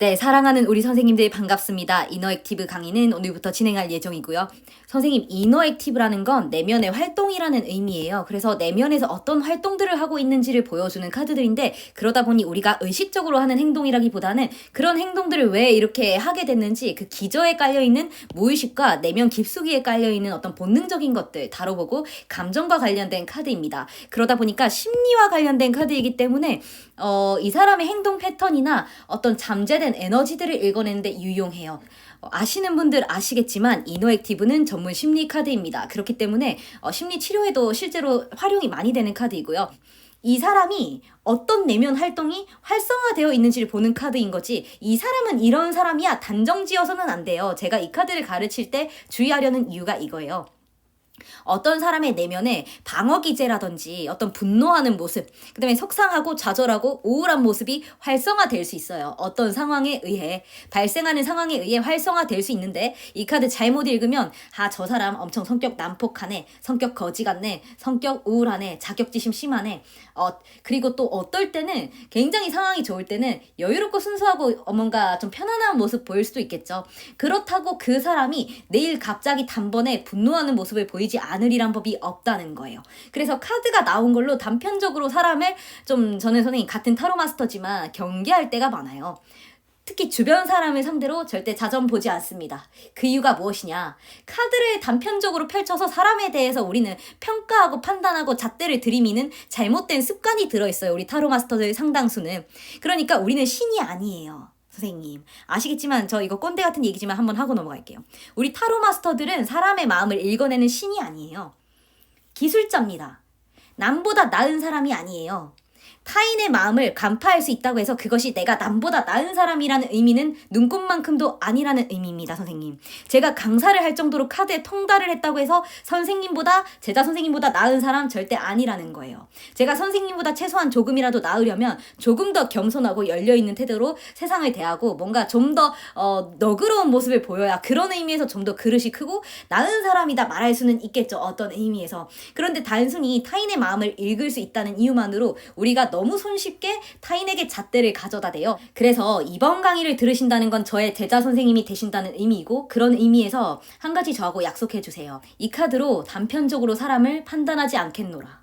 네, 사랑하는 우리 선생님들 반갑습니다. 이너액티브 강의는 오늘부터 진행할 예정이고요. 선생님, 이너액티브라는 건 내면의 활동이라는 의미예요. 그래서 내면에서 어떤 활동들을 하고 있는지를 보여주는 카드들인데, 그러다 보니 우리가 의식적으로 하는 행동이라기보다는 그런 행동들을 왜 이렇게 하게 됐는지 그 기저에 깔려있는 무의식과 내면 깊숙이에 깔려있는 어떤 본능적인 것들 다뤄보고 감정과 관련된 카드입니다. 그러다 보니까 심리와 관련된 카드이기 때문에 이 사람의 행동 패턴이나 어떤 잠재된 에너지들을 읽어내는데 유용해요. 아시는 분들 아시겠지만 이너액티브는 전문 심리 카드입니다. 그렇기 때문에 심리 치료에도 실제로 활용이 많이 되는 카드이고요. 이 사람이 어떤 내면 활동이 활성화되어 있는지를 보는 카드인 거지, 이 사람은 이런 사람이야 단정 지어서는 안 돼요. 제가 이 카드를 가르칠 때 주의하려는 이유가 이거예요. 어떤 사람의 내면에 방어 기제라든지 어떤 분노하는 모습, 그 다음에 속상하고 좌절하고 우울한 모습이 활성화될 수 있어요. 어떤 상황에 의해, 발생하는 상황에 의해 활성화될 수 있는데, 이 카드 잘못 읽으면 저 사람 엄청 성격 난폭하네, 성격 거지 같네, 성격 우울하네, 자격지심 심하네. 그리고 또 어떨 때는 굉장히 상황이 좋을 때는 여유롭고 순수하고 뭔가 좀 편안한 모습 보일 수도 있겠죠. 그렇다고 그 사람이 내일 갑자기 단번에 분노하는 모습을 보이지 않으리란 법이 없다는 거예요. 그래서 카드가 나온 걸로 단편적으로 사람을 좀, 저는 선생님 같은 타로 마스터지만 경계할 때가 많아요. 특히 주변 사람을 상대로 절대 자전 보지 않습니다. 그 이유가 무엇이냐? 카드를 단편적으로 펼쳐서 사람에 대해서 우리는 평가하고 판단하고 잣대를 들이미는 잘못된 습관이 들어있어요. 우리 타로 마스터들 상당수는. 그러니까 우리는 신이 아니에요. 선생님 아시겠지만, 저 이거 꼰대 같은 얘기지만 한번 하고 넘어갈게요. 우리 타로 마스터들은 사람의 마음을 읽어내는 신이 아니에요. 기술자입니다. 남보다 나은 사람이 아니에요. 타인의 마음을 간파할 수 있다고 해서 그것이 내가 남보다 나은 사람이라는 의미는 눈꽃만큼도 아니라는 의미입니다, 선생님. 제가 강사를 할 정도로 카드에 통달을 했다고 해서 선생님보다, 제자 선생님보다 나은 사람 절대 아니라는 거예요. 제가 선생님보다 최소한 조금이라도 나으려면 조금 더 겸손하고 열려있는 태도로 세상을 대하고 뭔가 좀 더 너그러운 모습을 보여야, 그런 의미에서 좀 더 그릇이 크고 나은 사람이다 말할 수는 있겠죠, 어떤 의미에서. 그런데 단순히 타인의 마음을 읽을 수 있다는 이유만으로 우리가 너무 손쉽게 타인에게 잣대를 가져다 대요. 그래서 이번 강의를 들으신다는 건 저의 제자 선생님이 되신다는 의미이고, 그런 의미에서 한 가지 저하고 약속해 주세요. 이 카드로 단편적으로 사람을 판단하지 않겠노라.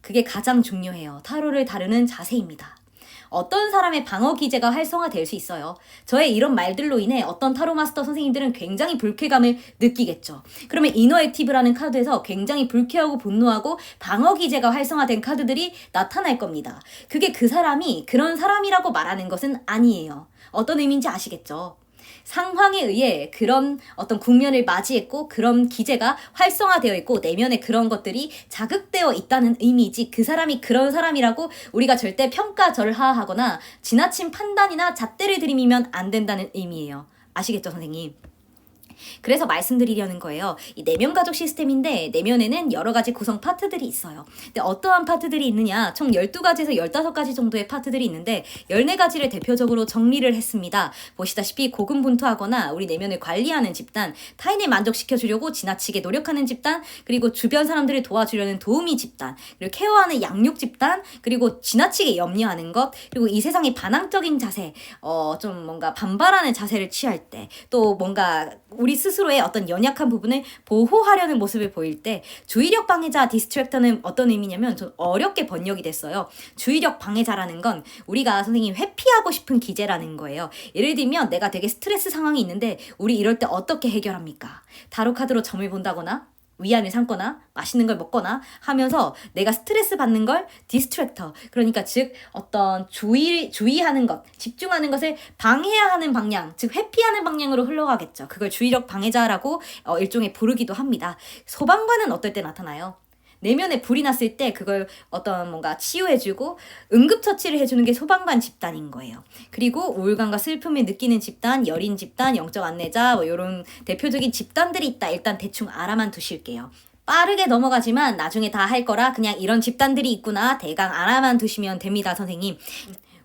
그게 가장 중요해요. 타로를 다루는 자세입니다. 어떤 사람의 방어 기제가 활성화될 수 있어요. 저의 이런 말들로 인해 어떤 타로 마스터 선생님들은 굉장히 불쾌감을 느끼겠죠. 그러면 이너액티브라는 카드에서 굉장히 불쾌하고 분노하고 방어 기제가 활성화된 카드들이 나타날 겁니다. 그게 그 사람이 그런 사람이라고 말하는 것은 아니에요. 어떤 의미인지 아시겠죠? 상황에 의해 그런 어떤 국면을 맞이했고 그런 기제가 활성화되어 있고 내면에 그런 것들이 자극되어 있다는 의미이지, 그 사람이 그런 사람이라고 우리가 절대 평가절하하거나 지나친 판단이나 잣대를 들이미면 안 된다는 의미예요. 아시겠죠, 선생님? 그래서 말씀드리려는 거예요. 이 내면 가족 시스템인데 내면에는 여러 가지 구성 파트들이 있어요. 근데 어떠한 파트들이 있느냐? 총 12가지에서 15가지 정도의 파트들이 있는데 14가지를 대표적으로 정리를 했습니다. 보시다시피 고군분투하거나 우리 내면을 관리하는 집단, 타인을 만족시켜주려고 지나치게 노력하는 집단, 그리고 주변 사람들을 도와주려는 도우미 집단, 그리고 케어하는 양육 집단, 그리고 지나치게 염려하는 것, 그리고 이 세상의 반항적인 자세, 좀 뭔가 반발하는 자세를 취할 때, 또 뭔가 우리 스스로의 어떤 연약한 부분을 보호하려는 모습을 보일 때, 주의력 방해자 디스트랙터는 어떤 의미냐면 좀 어렵게 번역이 됐어요. 주의력 방해자라는 건 우리가 선생님 회피하고 싶은 기제라는 거예요. 예를 들면 내가 되게 스트레스 상황이 있는데 우리 이럴 때 어떻게 해결합니까? 타로 카드로 점을 본다거나 위안을 삼거나 맛있는 걸 먹거나 하면서 내가 스트레스 받는 걸 디스트랙터, 그러니까 즉 어떤 주의하는 것, 집중하는 것을 방해해야 하는 방향, 즉 회피하는 방향으로 흘러가겠죠. 그걸 주의력 방해자라고 일종의 부르기도 합니다. 소방관은 어떨 때 나타나요? 내면에 불이 났을 때 그걸 어떤 뭔가 치유해주고 응급처치를 해주는 게 소방관 집단인 거예요. 그리고 우울감과 슬픔을 느끼는 집단, 여린 집단, 영적 안내자, 이런 대표적인 집단들이 있다. 일단 대충 알아만 두실게요. 빠르게 넘어가지만 나중에 다 할 거라 그냥 이런 집단들이 있구나 대강 알아만 두시면 됩니다, 선생님.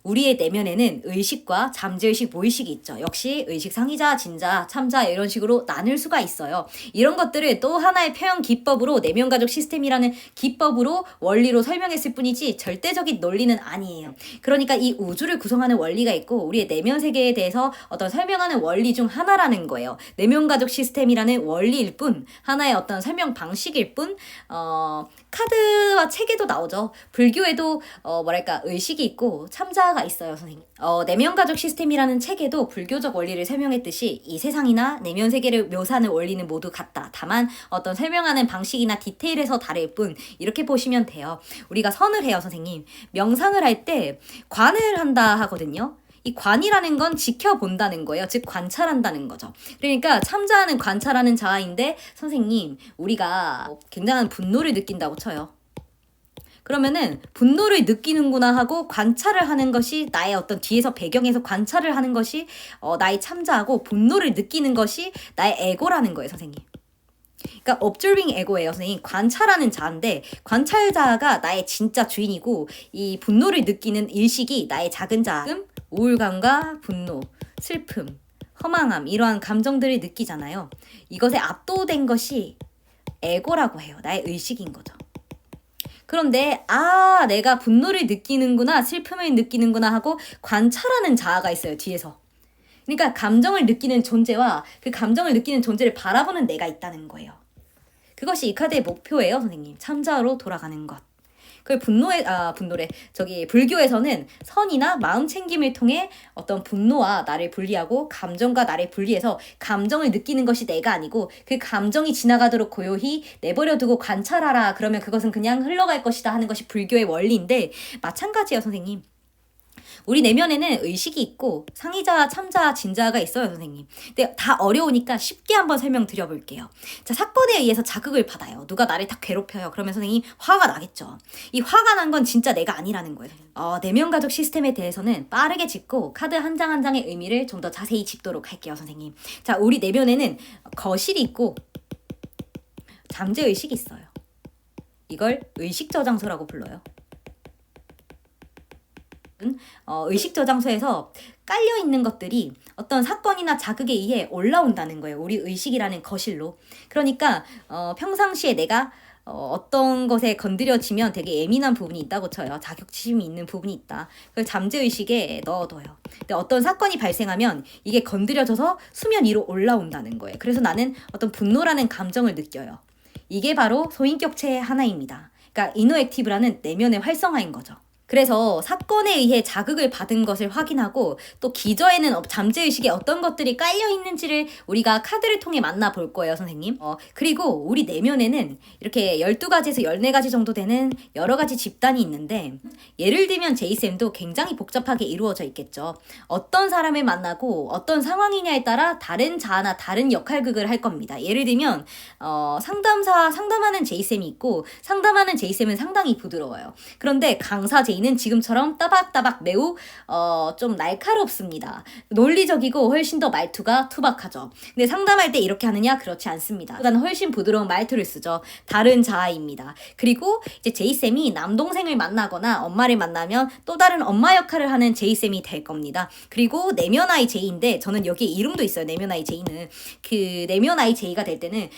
우리의 내면에는 의식과 잠재의식, 무의식이 있죠. 역시 의식 상이자, 진자, 참자 이런 식으로 나눌 수가 있어요. 이런 것들을 또 하나의 표현 기법으로 내면가족 시스템이라는 기법으로 원리로 설명했을 뿐이지 절대적인 논리는 아니에요. 그러니까 이 우주를 구성하는 원리가 있고 우리의 내면 세계에 대해서 어떤 설명하는 원리 중 하나라는 거예요. 내면가족 시스템이라는 원리일 뿐, 하나의 어떤 설명 방식일 뿐, 카드와 책에도 나오죠. 불교에도 뭐랄까 의식이 있고 참자가 있어요, 선생님. 내면가족 시스템이라는 책에도 불교적 원리를 설명했듯이 이 세상이나 내면 세계를 묘사하는 원리는 모두 같다. 다만 어떤 설명하는 방식이나 디테일에서 다를 뿐, 이렇게 보시면 돼요. 우리가 선을 해요, 선생님. 명상을 할 때 관을 한다 하거든요. 이 관이라는 건 지켜본다는 거예요. 즉 관찰한다는 거죠. 그러니까 참자하는 관찰하는 자아인데 선생님, 우리가 굉장한 분노를 느낀다고 쳐요. 그러면은 분노를 느끼는구나 하고 관찰을 하는 것이 나의 어떤 뒤에서 배경에서 관찰을 하는 것이 나의 참자하고 분노를 느끼는 것이 나의 에고라는 거예요, 선생님. 그러니까 observing ego예요, 선생님. 관찰하는 자인데 관찰자가 나의 진짜 주인이고 이 분노를 느끼는 일식이 나의 작은 자. 우울감과 분노, 슬픔, 허망함 이러한 감정들을 느끼잖아요. 이것에 압도된 것이 에고라고 해요. 나의 의식인 거죠. 그런데 내가 분노를 느끼는구나, 슬픔을 느끼는구나 하고 관찰하는 자아가 있어요, 뒤에서. 그러니까 감정을 느끼는 존재와 그 감정을 느끼는 존재를 바라보는 내가 있다는 거예요. 그것이 이 카드의 목표예요, 선생님. 참자로 돌아가는 것. 그 불교에서는 선이나 마음 챙김을 통해 어떤 분노와 나를 분리하고 감정과 나를 분리해서 감정을 느끼는 것이 내가 아니고 그 감정이 지나가도록 고요히 내버려두고 관찰하라. 그러면 그것은 그냥 흘러갈 것이다 하는 것이 불교의 원리인데 마찬가지예요, 선생님. 우리 내면에는 의식이 있고 상이자, 참자, 진자가 있어요, 선생님. 근데 다 어려우니까 쉽게 한번 설명드려볼게요. 자, 사건에 의해서 자극을 받아요. 누가 나를 딱 괴롭혀요. 그러면 선생님 화가 나겠죠. 이 화가 난 건 진짜 내가 아니라는 거예요. 내면가족 시스템에 대해서는 빠르게 짚고 카드 한 장 한 장의 의미를 좀 더 자세히 짚도록 할게요, 선생님. 자, 우리 내면에는 거실이 있고 잠재의식이 있어요. 이걸 의식저장소라고 불러요. 의식 저장소에서 깔려 있는 것들이 어떤 사건이나 자극에 의해 올라온다는 거예요. 우리 의식이라는 거실로. 그러니까 평상시에 내가 어떤 것에 건드려지면 되게 예민한 부분이 있다고 쳐요. 자격지심이 있는 부분이 있다. 그걸 잠재의식에 넣어둬요. 근데 어떤 사건이 발생하면 이게 건드려져서 수면 위로 올라온다는 거예요. 그래서 나는 어떤 분노라는 감정을 느껴요. 이게 바로 소인격체의 하나입니다. 그러니까 이너액티브라는 내면의 활성화인 거죠. 그래서 사건에 의해 자극을 받은 것을 확인하고 또 기저에는 잠재의식에 어떤 것들이 깔려 있는지를 우리가 카드를 통해 만나볼 거예요, 선생님. 그리고 우리 내면에는 이렇게 12가지에서 14가지 정도 되는 여러 가지 집단이 있는데 예를 들면 제이쌤도 굉장히 복잡하게 이루어져 있겠죠. 어떤 사람을 만나고 어떤 상황이냐에 따라 다른 자아나 다른 역할극을 할 겁니다. 예를 들면 상담하는 제이쌤이 있고 상담하는 제이쌤은 상당히 부드러워요. 그런데 강사 제이는 지금처럼 따박따박 매우 좀 날카롭습니다. 논리적이고 훨씬 더 말투가 투박하죠. 근데 상담할 때 이렇게 하느냐? 그렇지 않습니다. 보다는 훨씬 부드러운 말투를 쓰죠. 다른 자아입니다. 그리고 이제 제이쌤이 남동생을 만나거나 엄마를 만나면 또 다른 엄마 역할을 하는 제이쌤이 될 겁니다. 그리고 내면아이 제이인데 저는 여기에 이름도 있어요. 내면아이 제이는. 그 내면아이 제이가 될 때는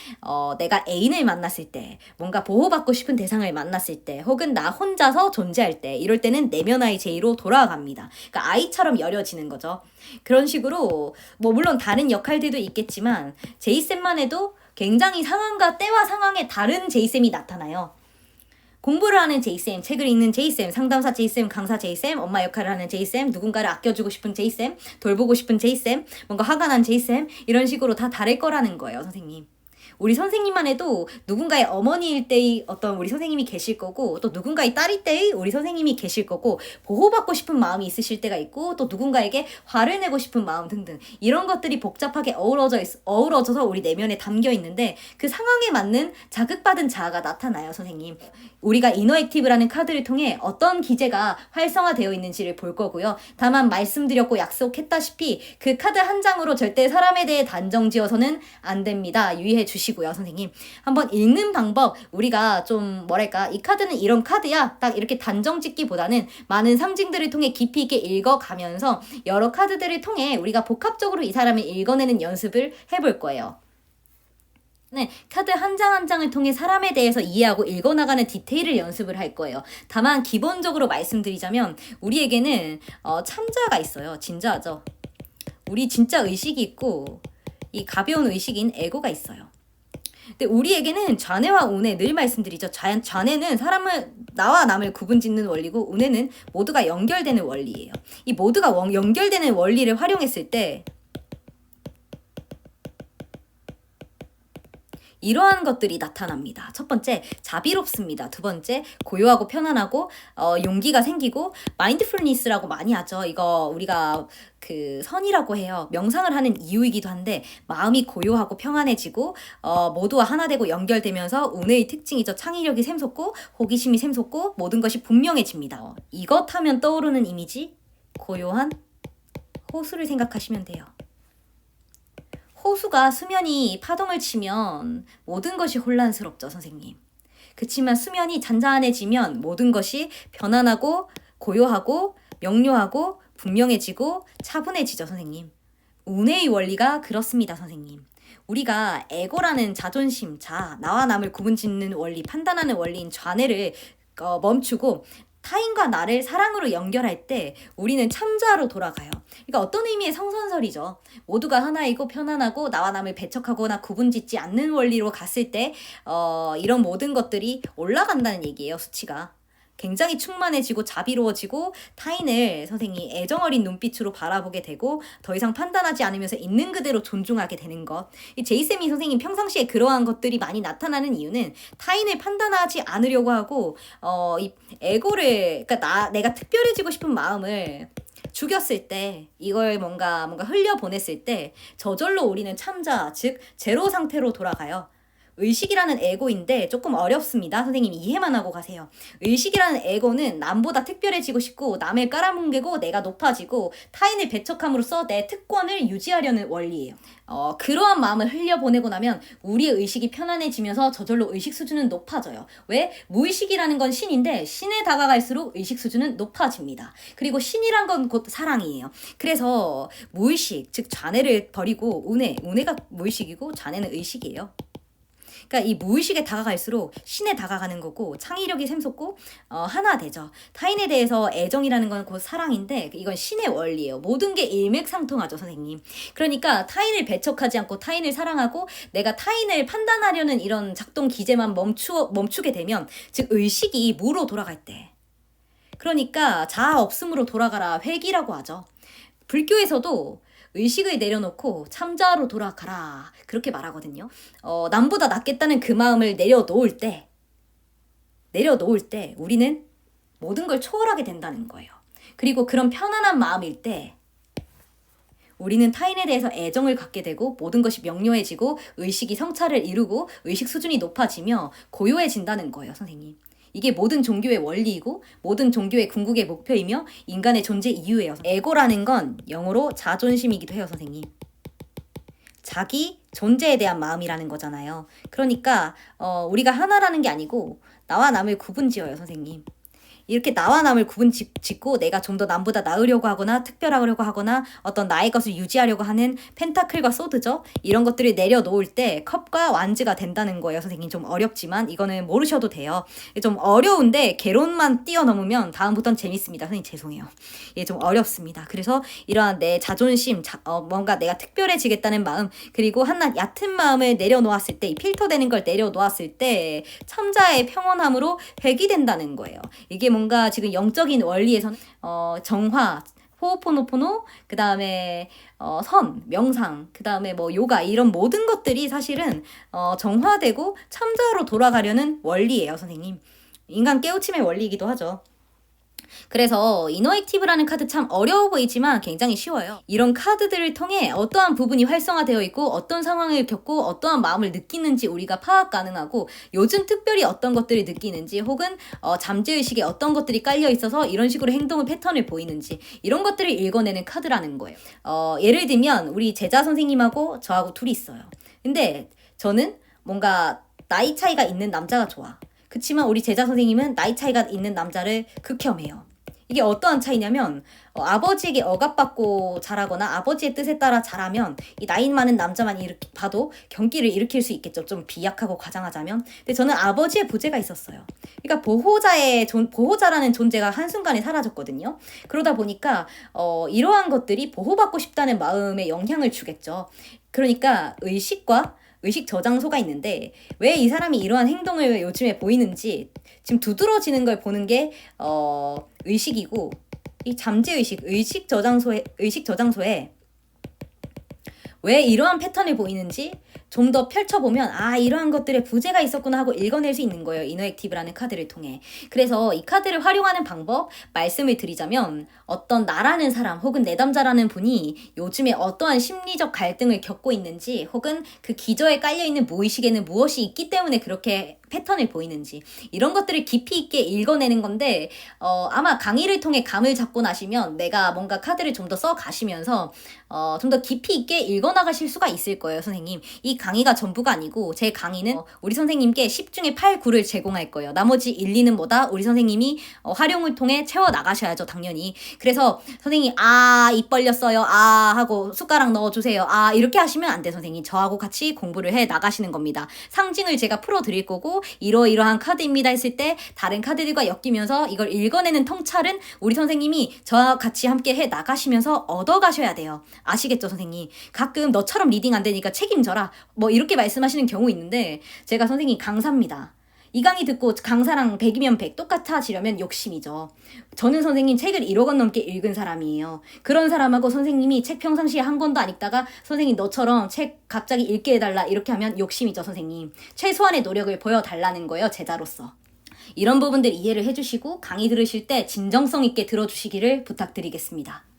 내가 애인을 만났을 때 뭔가 보호받고 싶은 대상을 만났을 때 혹은 나 혼자서 존재할 때 이럴 때는 내면아이 제이로 돌아갑니다. 그러니까 아이처럼 여려지는 거죠. 그런 식으로 물론 다른 역할들도 있겠지만 제이쌤만 해도 굉장히 상황과 때와 상황에 다른 제이쌤이 나타나요. 공부를 하는 제이쌤, 책을 읽는 제이쌤, 상담사 제이쌤, 강사 제이쌤, 엄마 역할을 하는 제이쌤, 누군가를 아껴주고 싶은 제이쌤, 돌보고 싶은 제이쌤, 뭔가 화가 난 제이쌤 이런 식으로 다 다를 거라는 거예요, 선생님. 우리 선생님만 해도 누군가의 어머니일 때의 어떤 우리 선생님이 계실 거고 또 누군가의 딸일 때의 우리 선생님이 계실 거고 보호받고 싶은 마음이 있으실 때가 있고 또 누군가에게 화를 내고 싶은 마음 등등 이런 것들이 복잡하게 어우러져서 우리 내면에 담겨 있는데 그 상황에 맞는 자극받은 자아가 나타나요, 선생님. 우리가 이너액티브라는 카드를 통해 어떤 기제가 활성화되어 있는지를 볼 거고요. 다만 말씀드렸고 약속했다시피 그 카드 한 장으로 절대 사람에 대해 단정지어서는 안 됩니다. 유의해 주시고 보시고요, 선생님. 한번 읽는 방법, 우리가 좀 뭐랄까, 이 카드는 이런 카드야, 딱 이렇게 단정 짓기보다는 많은 상징들을 통해 깊이 있게 읽어가면서 여러 카드들을 통해 우리가 복합적으로 이 사람을 읽어내는 연습을 해볼 거예요. 네, 카드 한 장 한 장을 통해 사람에 대해서 이해하고 읽어나가는 디테일을 연습을 할 거예요. 다만 기본적으로 말씀드리자면 우리에게는 참자가 있어요. 진짜죠. 우리 진짜 의식이 있고 이 가벼운 의식인 에고가 있어요. 근데 우리에게는 좌뇌와 우뇌, 늘 말씀드리죠. 좌뇌는 사람을 나와 남을 구분짓는 원리고 우뇌는 모두가 연결되는 원리예요. 이 모두가 연결되는 원리를 활용했을 때 이러한 것들이 나타납니다. 첫 번째, 자비롭습니다. 두 번째, 고요하고 편안하고 용기가 생기고 마인드풀니스라고 많이 하죠. 이거 우리가 그 선이라고 해요. 명상을 하는 이유이기도 한데 마음이 고요하고 평안해지고 모두와 하나 되고 연결되면서 운의 특징이죠. 창의력이 샘솟고 호기심이 샘솟고 모든 것이 분명해집니다. 이것 하면 떠오르는 이미지, 고요한 호수를 생각하시면 돼요. 호수가 수면이 파동을 치면 모든 것이 혼란스럽죠, 선생님. 그치만 수면이 잔잔해지면 모든 것이 편안하고 고요하고 명료하고 분명해지고 차분해지죠, 선생님. 운의 원리가 그렇습니다, 선생님. 우리가 에고라는 자존심, 나와 남을 구분짓는 원리, 판단하는 원리인 좌뇌를 멈추고 타인과 나를 사랑으로 연결할 때 우리는 참자로 돌아가요. 그러니까 어떤 의미의 성선설이죠. 모두가 하나이고 편안하고 나와 남을 배척하거나 구분짓지 않는 원리로 갔을 때 이런 모든 것들이 올라간다는 얘기예요. 수치가. 굉장히 충만해지고 자비로워지고 타인을 선생님이 애정어린 눈빛으로 바라보게 되고 더 이상 판단하지 않으면서 있는 그대로 존중하게 되는 것. 이 제이쌤이 선생님 평상시에 그러한 것들이 많이 나타나는 이유는 타인을 판단하지 않으려고 하고 이 에고를, 그러니까 내가 특별해지고 싶은 마음을 죽였을 때, 이걸 뭔가 흘려보냈을 때 저절로 우리는 참자, 즉 제로 상태로 돌아가요. 의식이라는 에고인데 조금 어렵습니다. 선생님 이해만 하고 가세요. 의식이라는 에고는 남보다 특별해지고 싶고 남을 깔아뭉개고 내가 높아지고 타인을 배척함으로써 내 특권을 유지하려는 원리예요. 그러한 마음을 흘려보내고 나면 우리의 의식이 편안해지면서 저절로 의식 수준은 높아져요. 왜? 무의식이라는 건 신인데 신에 다가갈수록 의식 수준은 높아집니다. 그리고 신이란 건 곧 사랑이에요. 그래서 무의식, 즉 좌뇌를 버리고 우뇌가 무의식이고 좌뇌는 의식이에요. 그러니까 이 무의식에 다가갈수록 신에 다가가는 거고 창의력이 샘솟고 하나 되죠. 타인에 대해서 애정이라는 건 곧 사랑인데 이건 신의 원리예요. 모든 게 일맥상통하죠, 선생님. 그러니까 타인을 배척하지 않고 타인을 사랑하고 내가 타인을 판단하려는 이런 작동 기제만 멈추게 되면, 즉 의식이 무로 돌아갈 때, 그러니까 자아 없음으로 돌아가라, 회귀라고 하죠. 불교에서도 의식을 내려놓고 참자로 돌아가라, 그렇게 말하거든요. 남보다 낫겠다는 그 마음을 내려놓을 때 우리는 모든 걸 초월하게 된다는 거예요. 그리고 그런 편안한 마음일 때 우리는 타인에 대해서 애정을 갖게 되고 모든 것이 명료해지고 의식이 성찰을 이루고 의식 수준이 높아지며 고요해진다는 거예요, 선생님. 이게 모든 종교의 원리이고 모든 종교의 궁극의 목표이며 인간의 존재 이유예요. 에고라는 건 영어로 자존심이기도 해요, 선생님. 자기 존재에 대한 마음이라는 거잖아요. 그러니까 우리가 하나라는 게 아니고 나와 남을 구분지어요, 선생님. 이렇게 나와 남을 구분짓고 내가 좀 더 남보다 나으려고 하거나 특별하려고 하거나 어떤 나의 것을 유지하려고 하는 펜타클과 소드죠. 이런 것들을 내려놓을 때 컵과 완즈가 된다는 거예요. 선생님 좀 어렵지만 이거는 모르셔도 돼요. 좀 어려운데 개론만 뛰어넘으면 다음부터는 재밌습니다. 선생님 죄송해요. 이게 좀 어렵습니다. 그래서 이러한 내 자존심, 뭔가 내가 특별해지겠다는 마음, 그리고 한낱 얕은 마음을 내려놓았을 때, 이 필터되는 걸 내려놓았을 때 참자의 평온함으로 회귀된다는 거예요. 이게 뭔가 지금 영적인 원리에서는 정화, 호호포노포노, 그 다음에 선, 명상, 그 다음에 뭐 요가, 이런 모든 것들이 사실은 정화되고 참자로 돌아가려는 원리예요, 선생님. 인간 깨우침의 원리이기도 하죠. 그래서 이너액티브라는 카드 참 어려워 보이지만 굉장히 쉬워요. 이런 카드들을 통해 어떠한 부분이 활성화되어 있고 어떤 상황을 겪고 어떠한 마음을 느끼는지 우리가 파악 가능하고, 요즘 특별히 어떤 것들을 느끼는지, 혹은 잠재의식에 어떤 것들이 깔려 있어서 이런 식으로 행동의 패턴을 보이는지, 이런 것들을 읽어내는 카드라는 거예요. 예를 들면 우리 제자 선생님하고 저하고 둘이 있어요. 근데 저는 뭔가 나이 차이가 있는 남자가 좋아. 그치만 우리 제자 선생님은 나이 차이가 있는 남자를 극혐해요. 이게 어떠한 차이냐면 아버지에게 억압받고 자라거나 아버지의 뜻에 따라 자라면 이 나이 많은 남자만 이렇게 봐도 경기를 일으킬 수 있겠죠. 좀 비약하고 과장하자면. 근데 저는 아버지의 부재가 있었어요. 그러니까 보호자라는 존재가 한순간에 사라졌거든요. 그러다 보니까 이러한 것들이 보호받고 싶다는 마음에 영향을 주겠죠. 그러니까 의식 저장소가 있는데 왜 이 사람이 이러한 행동을 요즘에 보이는지 지금 두드러지는 걸 보는 게 의식이고, 이 잠재의식, 의식 저장소에 왜 이러한 패턴이 보이는지 좀 더 펼쳐보면 이러한 것들에 부재가 있었구나 하고 읽어낼 수 있는 거예요. 이너액티브라는 카드를 통해. 그래서 이 카드를 활용하는 방법 말씀을 드리자면, 어떤 나라는 사람 혹은 내담자라는 분이 요즘에 어떠한 심리적 갈등을 겪고 있는지, 혹은 그 기저에 깔려있는 무의식에는 무엇이 있기 때문에 그렇게 패턴을 보이는지, 이런 것들을 깊이 있게 읽어내는 건데 아마 강의를 통해 감을 잡고 나시면 내가 뭔가 카드를 좀 더 써가시면서 좀 더 깊이 있게 읽어나가실 수가 있을 거예요. 선생님, 이 강의가 전부가 아니고 제 강의는 우리 선생님께 10 중에 8, 9를 제공할 거예요. 나머지 1, 2는 뭐다? 우리 선생님이 활용을 통해 채워나가셔야죠, 당연히. 그래서 선생님 입 벌렸어요 하고 숟가락 넣어주세요 이렇게 하시면 안 돼. 선생님, 저하고 같이 공부를 해 나가시는 겁니다. 상징을 제가 풀어드릴 거고, 이러이러한 카드입니다 했을 때 다른 카드들과 엮이면서 이걸 읽어내는 통찰은 우리 선생님이 저와 같이 함께 해 나가시면서 얻어가셔야 돼요. 아시겠죠, 선생님? 가끔 너처럼 리딩 안 되니까 책임져라 이렇게 말씀하시는 경우 있는데, 제가 선생님 강사입니다. 이 강의 듣고 강사랑 100이면 100 똑같아지려면 욕심이죠. 저는 선생님 책을 1억 원 넘게 읽은 사람이에요. 그런 사람하고 선생님이 책 평상시에 한 권도 안 읽다가 선생님 너처럼 책 갑자기 읽게 해달라 이렇게 하면 욕심이죠, 선생님. 최소한의 노력을 보여달라는 거예요, 제자로서. 이런 부분들 이해를 해주시고 강의 들으실 때 진정성 있게 들어주시기를 부탁드리겠습니다.